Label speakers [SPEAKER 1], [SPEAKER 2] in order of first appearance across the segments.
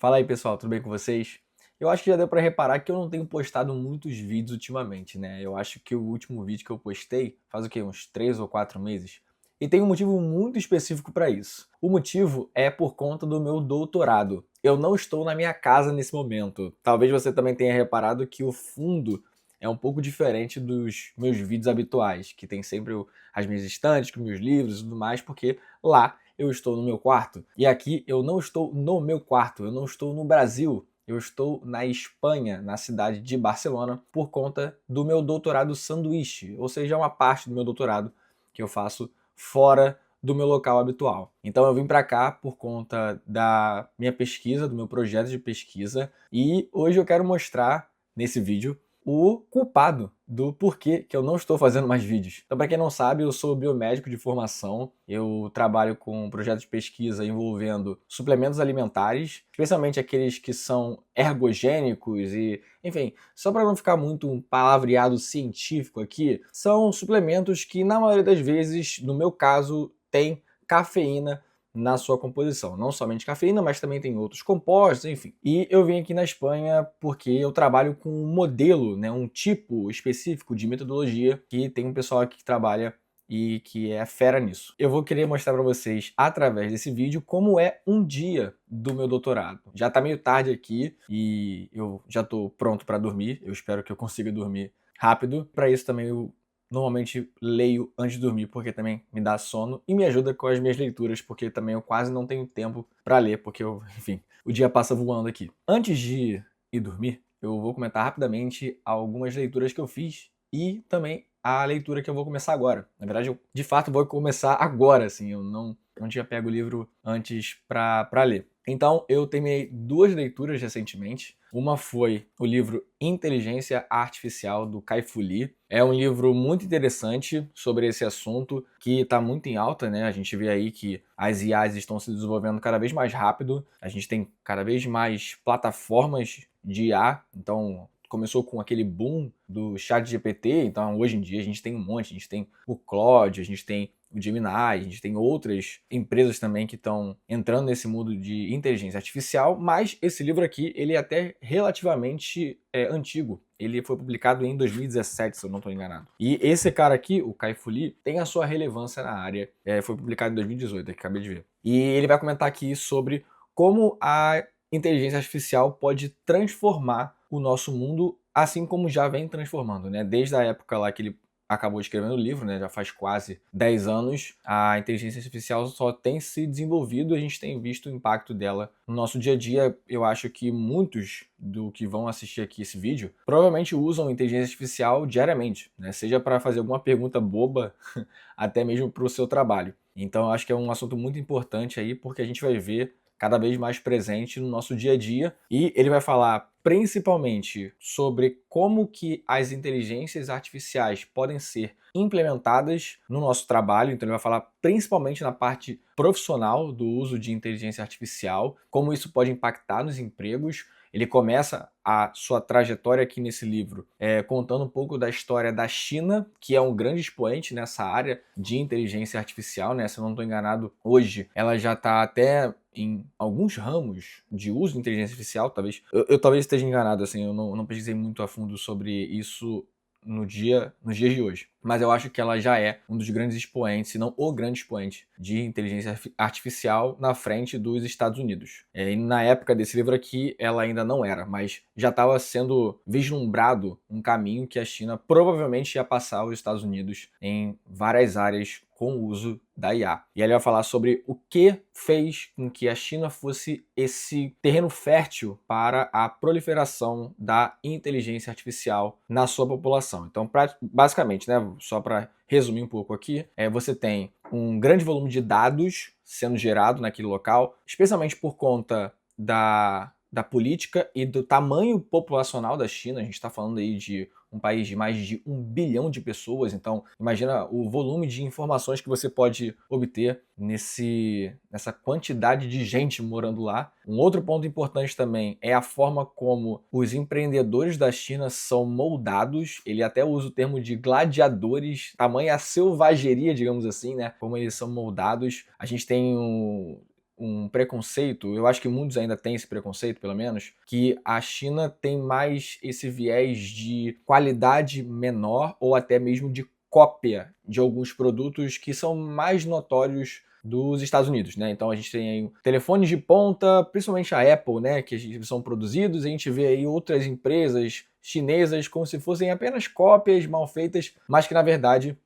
[SPEAKER 1] Fala aí pessoal, tudo bem com vocês? Eu acho que já deu pra reparar que eu não tenho postado muitos vídeos ultimamente, né? Eu acho que o último vídeo que eu postei faz o quê? Uns 3 ou 4 meses. E tem um motivo muito específico para isso. O motivo é por conta do meu doutorado. Eu não estou na minha casa nesse momento. Talvez você também tenha reparado que o fundo é um pouco diferente dos meus vídeos habituais, que tem sempre as minhas estantes com meus livros e tudo mais, porque lá eu estou no meu quarto. E aqui eu não estou no meu quarto, eu não estou no Brasil, eu estou na Espanha, na cidade de Barcelona, por conta do meu doutorado sanduíche, ou seja, uma parte do meu doutorado que eu faço fora do meu local habitual. Então eu vim para cá por conta da minha pesquisa, do meu projeto de pesquisa, e hoje eu quero mostrar nesse vídeo o culpado do porquê que eu não estou fazendo mais vídeos. Então, para quem não sabe, eu sou biomédico de formação, eu trabalho com um projeto de pesquisa envolvendo suplementos alimentares, especialmente aqueles que são ergogênicos e, enfim, só para não ficar muito um palavreado científico aqui, são suplementos que, na maioria das vezes, no meu caso, tem cafeína na sua composição. Não somente cafeína, mas também tem outros compostos, enfim. E eu vim aqui na Espanha porque eu trabalho com um modelo, né, um tipo específico de metodologia que tem um pessoal aqui que trabalha e que é fera nisso. Eu vou querer mostrar para vocês, através desse vídeo, como é um dia do meu doutorado. Já tá meio tarde aqui e eu já tô pronto para dormir. Eu espero que eu consiga dormir rápido. Para isso também eu normalmente leio antes de dormir, porque também me dá sono e me ajuda com as minhas leituras, porque também eu quase não tenho tempo para ler, porque enfim, o dia passa voando aqui. Antes de ir dormir, eu vou comentar rapidamente algumas leituras que eu fiz e também a leitura que eu vou começar agora. Na verdade, eu de fato vou começar agora, assim, eu não tinha pego o livro antes para ler. Então, eu terminei duas leituras recentemente. Uma foi o livro Inteligência Artificial, do Kai-Fu Lee. É um livro muito interessante sobre esse assunto, que está muito em alta, né? A gente vê aí que as IAs estão se desenvolvendo cada vez mais rápido, a gente tem cada vez mais plataformas de IA, então começou com aquele boom do ChatGPT, então hoje em dia a gente tem um monte, a gente tem o Claude, a gente tem o Gemini, a gente tem outras empresas também que estão entrando nesse mundo de inteligência artificial, mas esse livro aqui, ele é até relativamente antigo. Ele foi publicado em 2017, se eu não estou enganado. E esse cara aqui, o Kai-Fu Lee, tem a sua relevância na área. Foi publicado em 2018, que acabei de ver. E ele vai comentar aqui sobre como a inteligência artificial pode transformar o nosso mundo, assim como já vem transformando, né? Desde a época lá que ele acabou escrevendo o livro, né? Já faz quase 10 anos, a inteligência artificial só tem se desenvolvido e a gente tem visto o impacto dela no nosso dia a dia. Eu acho que muitos do que vão assistir aqui esse vídeo provavelmente usam inteligência artificial diariamente, né? Seja para fazer alguma pergunta boba, até mesmo para o seu trabalho. Então eu acho que é um assunto muito importante aí, porque a gente vai ver cada vez mais presente no nosso dia a dia, e ele vai falar principalmente sobre como que as inteligências artificiais podem ser implementadas no nosso trabalho. Então ele vai falar principalmente na parte profissional do uso de inteligência artificial, como isso pode impactar nos empregos. Ele começa a sua trajetória aqui nesse livro contando um pouco da história da China, que é um grande expoente nessa área de inteligência artificial, né? Se eu não estou enganado, hoje ela já está até em alguns ramos de uso de inteligência artificial, talvez. Eu talvez esteja enganado, assim, eu não pesquisei muito a fundo sobre isso nos dias de hoje. Mas eu acho que ela já é um dos grandes expoentes, se não o grande expoente de inteligência artificial na frente dos Estados Unidos. E na época desse livro aqui, ela ainda não era, mas já estava sendo vislumbrado um caminho que a China provavelmente ia passar os Estados Unidos em várias áreas com o uso da IA. E ele vai falar sobre o que fez com que a China fosse esse terreno fértil para a proliferação da inteligência artificial na sua população. Então, basicamente, né, só para resumir um pouco aqui, você tem um grande volume de dados sendo gerado naquele local, especialmente por conta da política e do tamanho populacional da China. A gente está falando aí de um país de mais de 1 bilhão de pessoas, então imagina o volume de informações que você pode obter nessa quantidade de gente morando lá. Um outro ponto importante também é a forma como os empreendedores da China são moldados. Ele até usa o termo de gladiadores, tamanha selvageria, digamos assim, né? Como eles são moldados. A gente tem um preconceito, eu acho que muitos ainda têm esse preconceito, pelo menos, que a China tem mais esse viés de qualidade menor ou até mesmo de cópia de alguns produtos que são mais notórios dos Estados Unidos, né? Então a gente tem aí telefones de ponta, principalmente a Apple, né, que são produzidos, e a gente vê aí outras empresas chinesas como se fossem apenas cópias mal feitas, mas que na verdade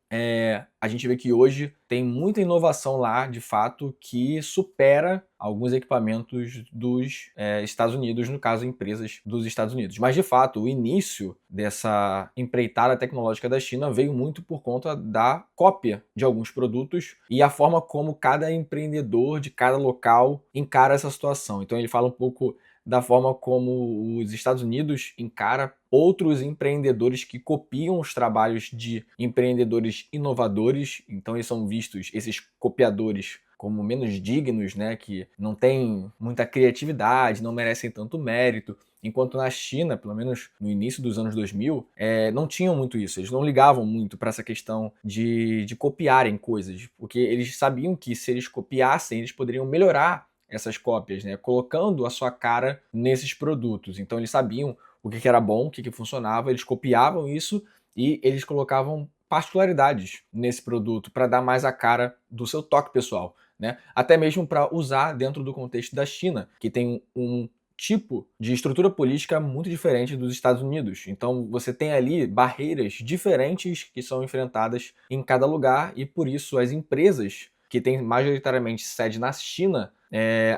[SPEAKER 1] a gente vê que hoje tem muita inovação lá, de fato, que supera alguns equipamentos dos Estados Unidos, no caso, empresas dos Estados Unidos. Mas, de fato, o início dessa empreitada tecnológica da China veio muito por conta da cópia de alguns produtos e a forma como cada empreendedor de cada local encara essa situação. Então, ele fala um pouco da forma como os Estados Unidos encara outros empreendedores que copiam os trabalhos de empreendedores inovadores. Então eles são vistos, esses copiadores, como menos dignos, né, que não têm muita criatividade, não merecem tanto mérito. Enquanto na China, pelo menos no início dos anos 2000, não tinham muito isso. Eles não ligavam muito para essa questão de copiarem coisas, porque eles sabiam que se eles copiassem, eles poderiam melhorar essas cópias, né, colocando a sua cara nesses produtos. Então eles sabiam o que era bom, o que funcionava, eles copiavam isso e eles colocavam particularidades nesse produto para dar mais a cara do seu toque pessoal, né? Até mesmo para usar dentro do contexto da China, que tem um tipo de estrutura política muito diferente dos Estados Unidos. Então você tem ali barreiras diferentes que são enfrentadas em cada lugar e por isso as empresas que têm majoritariamente sede na China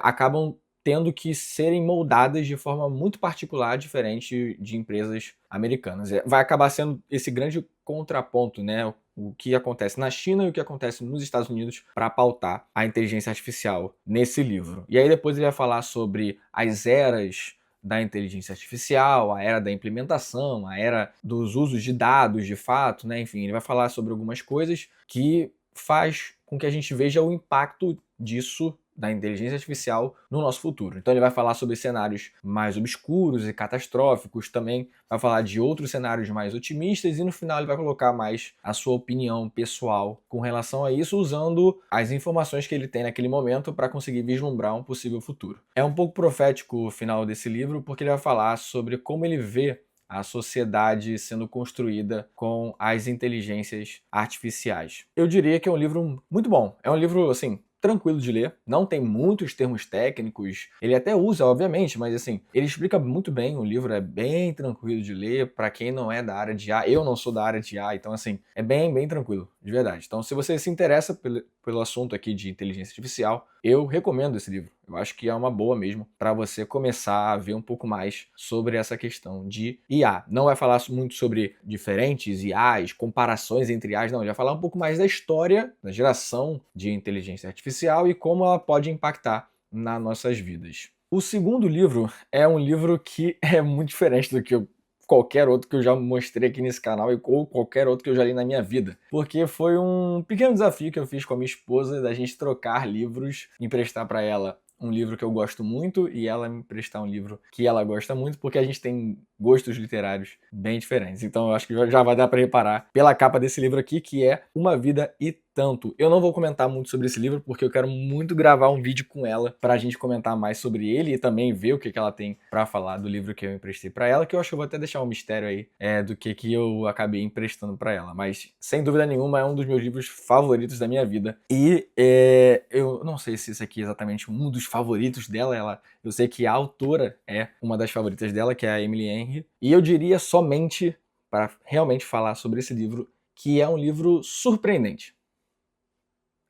[SPEAKER 1] acabam tendo que serem moldadas de forma muito particular, diferente de empresas americanas. Vai acabar sendo esse grande contraponto, né? O que acontece na China e o que acontece nos Estados Unidos para pautar a inteligência artificial nesse livro. E aí depois ele vai falar sobre as eras da inteligência artificial, a era da implementação, a era dos usos de dados de fato, né? Enfim, ele vai falar sobre algumas coisas que faz com que a gente veja o impacto disso, da inteligência artificial, no nosso futuro. Então ele vai falar sobre cenários mais obscuros e catastróficos, também vai falar de outros cenários mais otimistas e no final ele vai colocar mais a sua opinião pessoal com relação a isso, usando as informações que ele tem naquele momento para conseguir vislumbrar um possível futuro. É um pouco profético o final desse livro, porque ele vai falar sobre como ele vê a sociedade sendo construída com as inteligências artificiais. Eu diria que é um livro muito bom. É um livro, assim, tranquilo de ler, não tem muitos termos técnicos, ele até usa, obviamente, mas assim, ele explica muito bem, o livro é bem tranquilo de ler, para quem não é da área de IA, eu não sou da área de IA, então assim, é bem tranquilo, de verdade. Então se você se interessa pelo assunto aqui de inteligência artificial, eu recomendo esse livro. Eu acho que é uma boa mesmo para você começar a ver um pouco mais sobre essa questão de IA. Não vai falar muito sobre diferentes IAs, comparações entre IAs, não. Ele vai falar um pouco mais da história, da geração de inteligência artificial e como ela pode impactar nas nossas vidas. O segundo livro é um livro que é muito diferente do que qualquer outro que eu já mostrei aqui nesse canal ou qualquer outro que eu já li na minha vida. Porque foi um pequeno desafio que eu fiz com a minha esposa da gente trocar livros, emprestar para ela um livro que eu gosto muito e ela me emprestar um livro que ela gosta muito, porque a gente tem gostos literários bem diferentes. Então eu acho que já vai dar para reparar pela capa desse livro aqui, que é Uma Vida e Tanto. Eu não vou comentar muito sobre esse livro, porque eu quero muito gravar um vídeo com ela para a gente comentar mais sobre ele e também ver o que ela tem para falar do livro que eu emprestei para ela, que eu acho que eu vou até deixar um mistério aí do que eu acabei emprestando para ela. Mas, sem dúvida nenhuma, é um dos meus livros favoritos da minha vida. E eu não sei se isso aqui é exatamente um dos favoritos dela. Eu sei que a autora é uma das favoritas dela, que é a Emily Henry. E eu diria somente, para realmente falar sobre esse livro, que é um livro surpreendente.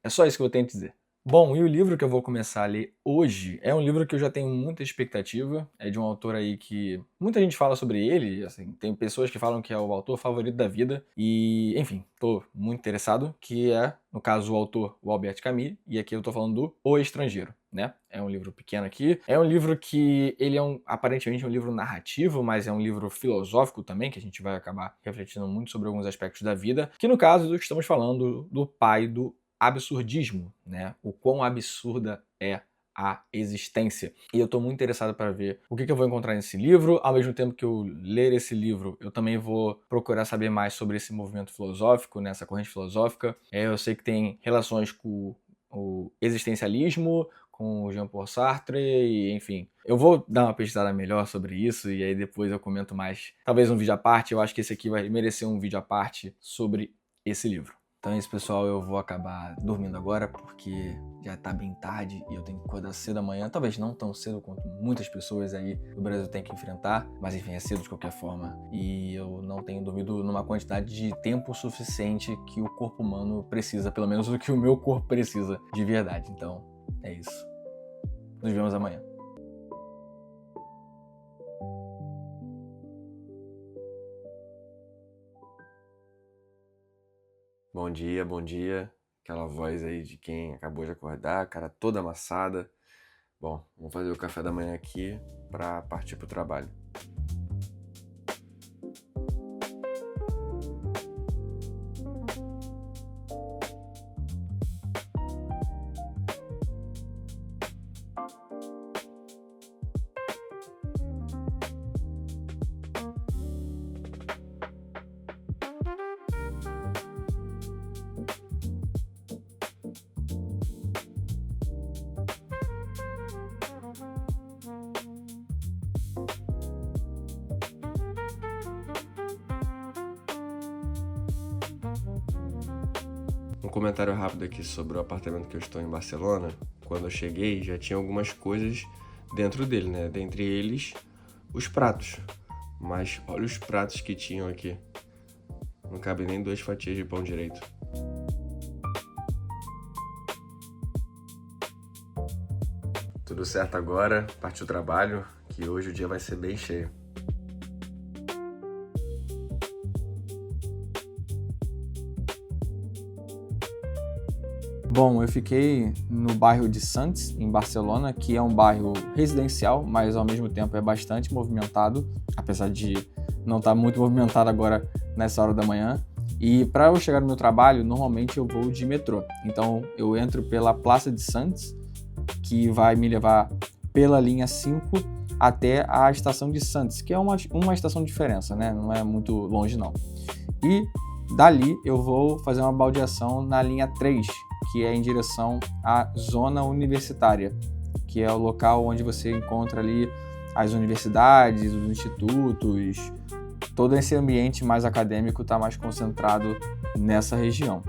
[SPEAKER 1] É só isso que eu tenho a dizer. Bom, e o livro que eu vou começar a ler hoje é um livro que eu já tenho muita expectativa. É de um autor aí que muita gente fala sobre ele, assim, tem pessoas que falam que é o autor favorito da vida e, enfim, tô muito interessado, que é, no caso, o autor, o Albert Camus, e aqui eu tô falando do O Estrangeiro, né? É um livro pequeno aqui. É um livro que ele é aparentemente um livro narrativo, mas é um livro filosófico também, que a gente vai acabar refletindo muito sobre alguns aspectos da vida, que no caso estamos falando do pai do absurdismo, né? O quão absurda é a existência. E eu estou muito interessado para ver o que eu vou encontrar nesse livro. Ao mesmo tempo que eu ler esse livro, eu também vou procurar saber mais sobre esse movimento filosófico, né? Essa corrente filosófica. Eu sei que tem relações com o existencialismo, com o Jean-Paul Sartre e, enfim, eu vou dar uma pesquisada melhor sobre isso e aí depois eu comento mais, talvez um vídeo à parte. Eu acho que esse aqui vai merecer um vídeo à parte sobre esse livro. Então é isso, pessoal, eu vou acabar dormindo agora porque já tá bem tarde e eu tenho que acordar cedo amanhã. Talvez não tão cedo quanto muitas pessoas aí do Brasil têm que enfrentar, mas enfim, é cedo de qualquer forma. E eu não tenho dormido numa quantidade de tempo suficiente que o corpo humano precisa, pelo menos o que o meu corpo precisa de verdade. Então é isso. Nos vemos amanhã.
[SPEAKER 2] Bom dia, bom dia. Aquela voz aí de quem acabou de acordar, cara toda amassada. Bom, vamos fazer o café da manhã aqui para partir pro trabalho. Um comentário rápido aqui sobre o apartamento que eu estou em Barcelona. Quando eu cheguei, já tinha algumas coisas dentro dele, né? Dentre eles, os pratos. Mas olha os pratos que tinham aqui. Não cabe nem 2 fatias de pão direito. Tudo certo agora, partiu o trabalho, que hoje o dia vai ser bem cheio.
[SPEAKER 1] Bom, eu fiquei no bairro de Sants, em Barcelona, que é um bairro residencial, mas ao mesmo tempo é bastante movimentado, apesar de não estar muito movimentado agora nessa hora da manhã. E para eu chegar no meu trabalho, normalmente eu vou de metrô. Então eu entro pela Praça de Sants, que vai me levar pela linha 5 até a estação de Sants, que é uma estação de diferença, né? Não é muito longe não. E dali eu vou fazer uma baldeação na linha 3, que é em direção à zona universitária, que é o local onde você encontra ali as universidades, os institutos, todo esse ambiente mais acadêmico está mais concentrado nessa região.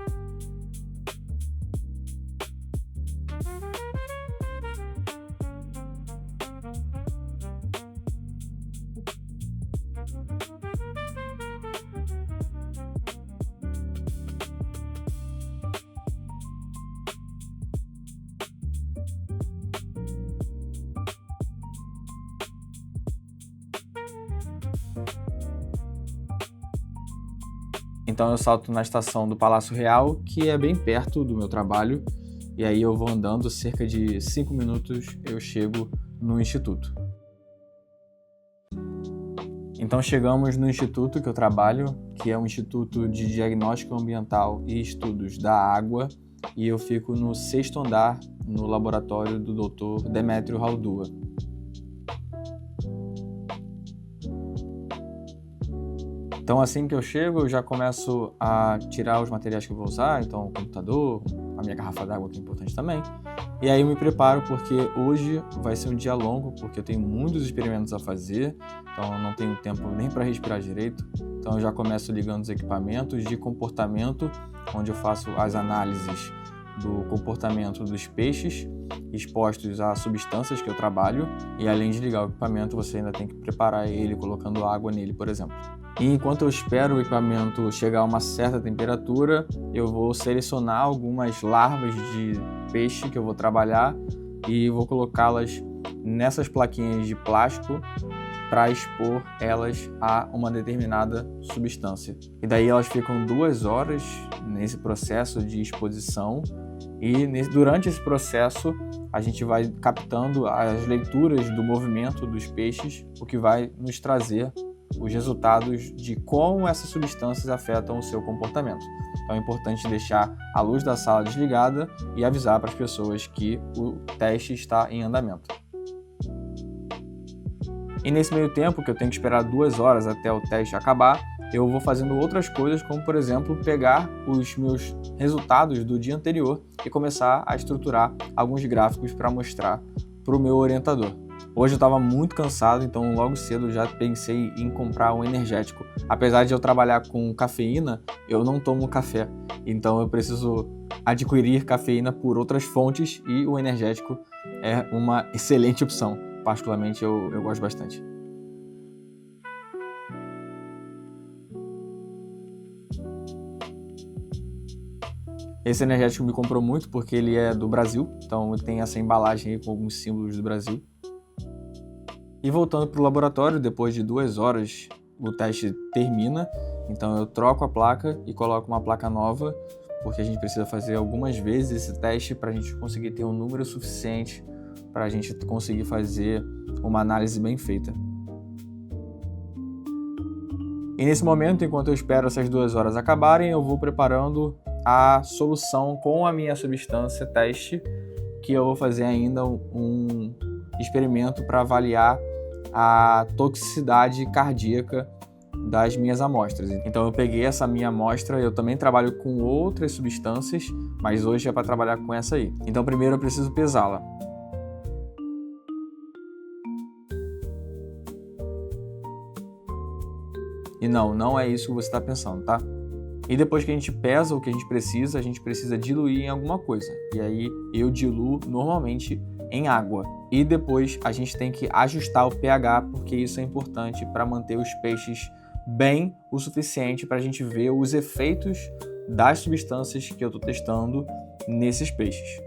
[SPEAKER 1] Então eu salto na estação do Palácio Real, que é bem perto do meu trabalho, e aí eu vou andando, cerca de 5 minutos eu chego no instituto. Então chegamos no instituto que eu trabalho, que é um instituto de diagnóstico ambiental e estudos da água, e eu fico no 6º andar, no laboratório do Dr. Demétrio Haldua. Então assim que eu chego, eu já começo a tirar os materiais que eu vou usar, então o computador, a minha garrafa d'água que é importante também. E aí eu me preparo porque hoje vai ser um dia longo, porque eu tenho muitos experimentos a fazer, então eu não tenho tempo nem para respirar direito. Então eu já começo ligando os equipamentos de comportamento, onde eu faço as análises do comportamento dos peixes expostos a substâncias que eu trabalho, e além de ligar o equipamento, você ainda tem que preparar ele colocando água nele, por exemplo. E enquanto eu espero o equipamento chegar a uma certa temperatura, eu vou selecionar algumas larvas de peixe que eu vou trabalhar e vou colocá-las nessas plaquinhas de plástico para expor elas a uma determinada substância. E daí elas ficam 2 horas nesse processo de exposição, e durante esse processo a gente vai captando as leituras do movimento dos peixes, o que vai nos trazer os resultados de como essas substâncias afetam o seu comportamento. Então é importante deixar a luz da sala desligada e avisar para as pessoas que o teste está em andamento. E nesse meio tempo, que eu tenho que esperar 2 horas até o teste acabar, eu vou fazendo outras coisas, como por exemplo, pegar os meus resultados do dia anterior e começar a estruturar alguns gráficos para mostrar para o meu orientador. Hoje eu estava muito cansado, então logo cedo já pensei em comprar um energético. Apesar de eu trabalhar com cafeína, eu não tomo café, então eu preciso adquirir cafeína por outras fontes e o energético é uma excelente opção. Particularmente eu gosto bastante. Esse energético me comprou muito porque ele é do Brasil, então tem essa embalagem aí com alguns símbolos do Brasil. E voltando para o laboratório, depois de 2 horas o teste termina, então eu troco a placa e coloco uma placa nova, porque a gente precisa fazer algumas vezes esse teste para a gente conseguir ter um número suficiente para a gente conseguir fazer uma análise bem feita. E nesse momento, enquanto eu espero essas 2 horas acabarem, eu vou preparando a solução com a minha substância teste, que eu vou fazer ainda um experimento para avaliar a toxicidade cardíaca das minhas amostras. Então eu peguei essa minha amostra, eu também trabalho com outras substâncias, mas hoje é para trabalhar com essa aí. Então primeiro eu preciso pesá-la. E não é isso que você está pensando, tá? E depois que a gente pesa o que a gente precisa diluir em alguma coisa. E aí eu diluo normalmente em água. E depois a gente tem que ajustar o pH, porque isso é importante para manter os peixes bem o suficiente para a gente ver os efeitos das substâncias que eu estou testando nesses peixes.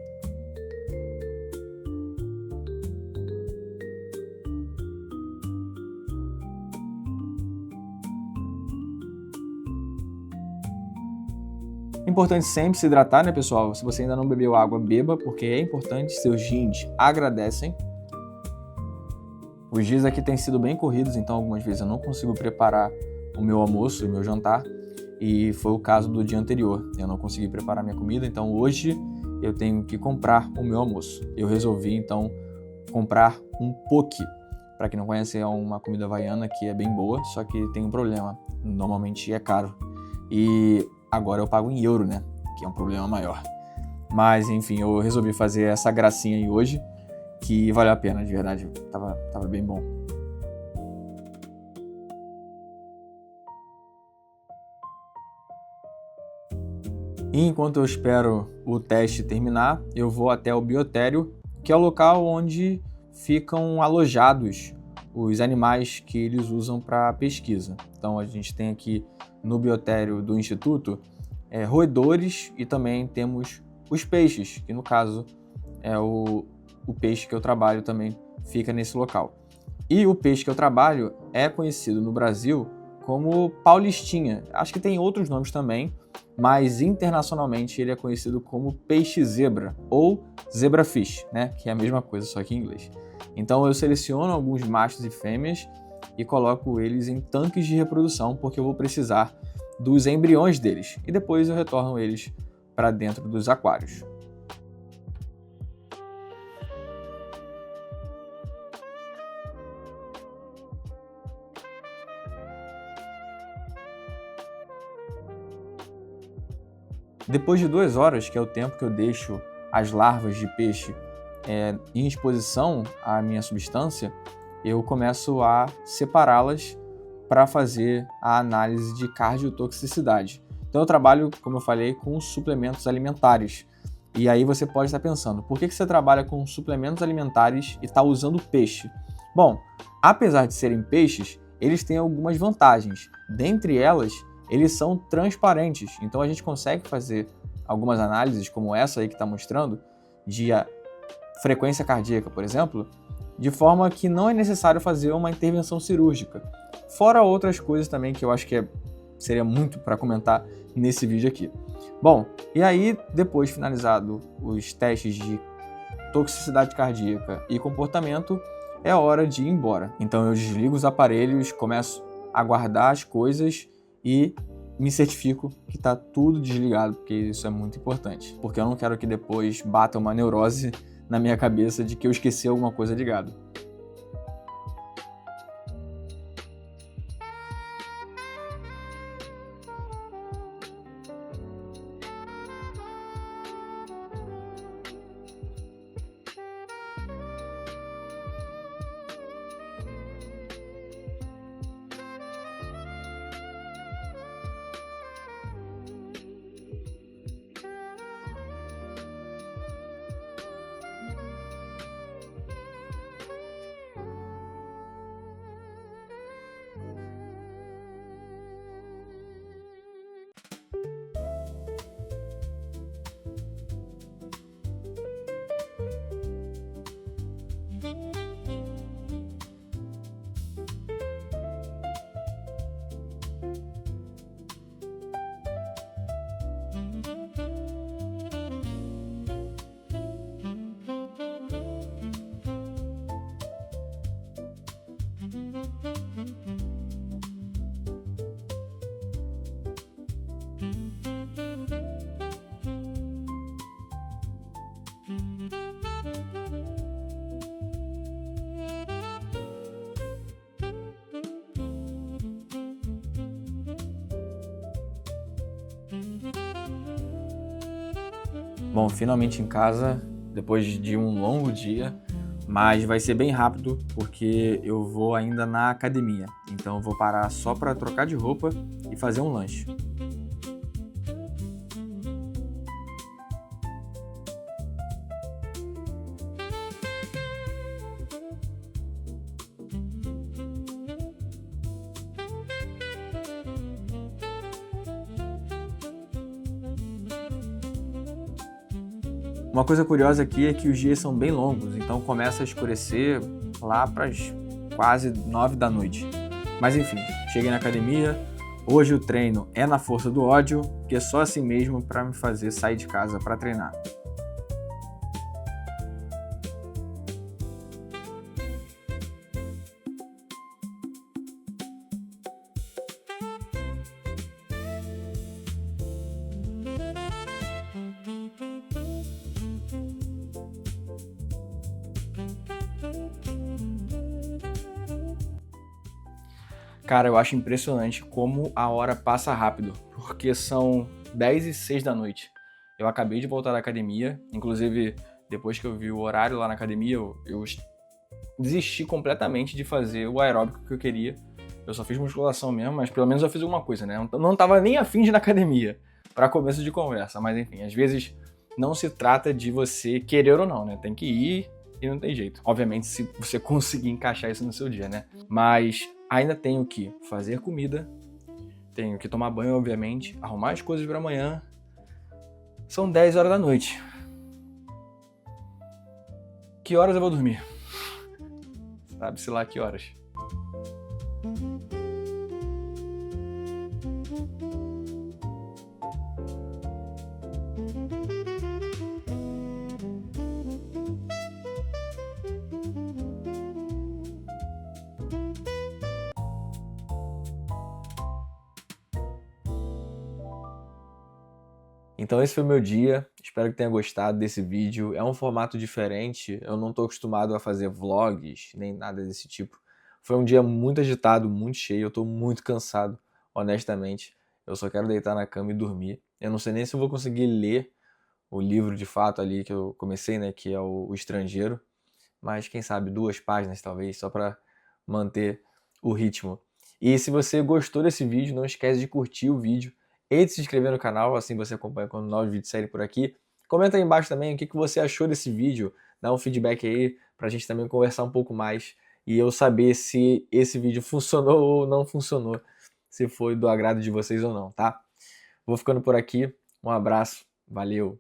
[SPEAKER 1] Importante sempre se hidratar, né, pessoal? Se você ainda não bebeu água, beba, porque é importante, seus rins agradecem. Os dias aqui têm sido bem corridos, então algumas vezes eu não consigo preparar o meu almoço, o meu jantar, e foi o caso do dia anterior. Eu não consegui preparar minha comida, então hoje eu tenho que comprar o meu almoço. Eu resolvi, então, comprar um poke. Para quem não conhece, é uma comida havaiana que é bem boa, só que tem um problema. Normalmente é caro. E agora eu pago em euro, né? Que é um problema maior. Mas, enfim, eu resolvi fazer essa gracinha aí hoje, que valeu a pena, de verdade. Tava bem bom. E enquanto eu espero o teste terminar, eu vou até o biotério, que é o local onde ficam alojados os animais que eles usam para pesquisa. Então a gente tem aqui no biotério do Instituto roedores e também temos os peixes, que no caso é o peixe que eu trabalho também fica nesse local. E o peixe que eu trabalho é conhecido no Brasil como paulistinha. Acho que tem outros nomes também, mas internacionalmente ele é conhecido como peixe-zebra ou zebrafish, né? Que é a mesma coisa, só que em inglês. Então eu seleciono alguns machos e fêmeas e coloco eles em tanques de reprodução, porque eu vou precisar dos embriões deles e depois eu retorno eles para dentro dos aquários. Depois de 2 horas, que é o tempo que eu deixo as larvas de peixe em exposição à minha substância, eu começo a separá-las para fazer a análise de cardiotoxicidade. Então eu trabalho, como eu falei, com suplementos alimentares. E aí você pode estar pensando, por que você trabalha com suplementos alimentares e está usando peixe? Bom, apesar de serem peixes, eles têm algumas vantagens. Dentre elas, eles são transparentes, então a gente consegue fazer algumas análises, como essa aí que está mostrando, de frequência cardíaca, por exemplo, de forma que não é necessário fazer uma intervenção cirúrgica. Fora outras coisas também que eu acho que seria muito para comentar nesse vídeo aqui. Bom, e aí, depois finalizado os testes de toxicidade cardíaca e comportamento, é hora de ir embora. Então eu desligo os aparelhos, começo a guardar as coisas e me certifico que está tudo desligado, porque isso é muito importante. Porque eu não quero que depois bata uma neurose na minha cabeça de que eu esqueci alguma coisa ligado. Bom, finalmente em casa, depois de um longo dia, mas vai ser bem rápido porque eu vou ainda na academia. Então eu vou parar só para trocar de roupa e fazer um lanche. Uma coisa curiosa aqui é que os dias são bem longos, então começa a escurecer lá para as quase 9 da noite. Mas enfim, cheguei na academia. Hoje o treino é na força do ódio, que é só assim mesmo para me fazer sair de casa para treinar. Cara, eu acho impressionante como a hora passa rápido, porque são 10h06 da noite. Eu acabei de voltar da academia, inclusive depois que eu vi o horário lá na academia, eu desisti completamente de fazer o aeróbico que eu queria. Eu só fiz musculação mesmo, mas pelo menos eu fiz alguma coisa, né? Eu não tava nem afim de ir na academia, para começo de conversa, mas enfim, às vezes não se trata de você querer ou não, né? Tem que ir e não tem jeito. Obviamente, se você conseguir encaixar isso no seu dia, né? Mas ainda tenho que fazer comida, tenho que tomar banho, obviamente, arrumar as coisas para amanhã. São 10 horas da noite. Que horas eu vou dormir? Sabe-se lá que horas. Então esse foi o meu dia, espero que tenha gostado desse vídeo. É um formato diferente, eu não estou acostumado a fazer vlogs, nem nada desse tipo. Foi um dia muito agitado, muito cheio, eu estou muito cansado, honestamente. Eu só quero deitar na cama e dormir. Eu não sei nem se eu vou conseguir ler o livro de fato ali que eu comecei, né, que é o Estrangeiro. Mas quem sabe 2 páginas talvez, só para manter o ritmo. E se você gostou desse vídeo, não esquece de curtir o vídeo e de se inscrever no canal, assim você acompanha quando novos vídeos saírem por aqui. Comenta aí embaixo também o que você achou desse vídeo, dá um feedback aí pra gente também conversar um pouco mais e eu saber se esse vídeo funcionou ou não funcionou, se foi do agrado de vocês ou não, tá? Vou ficando por aqui, um abraço, valeu!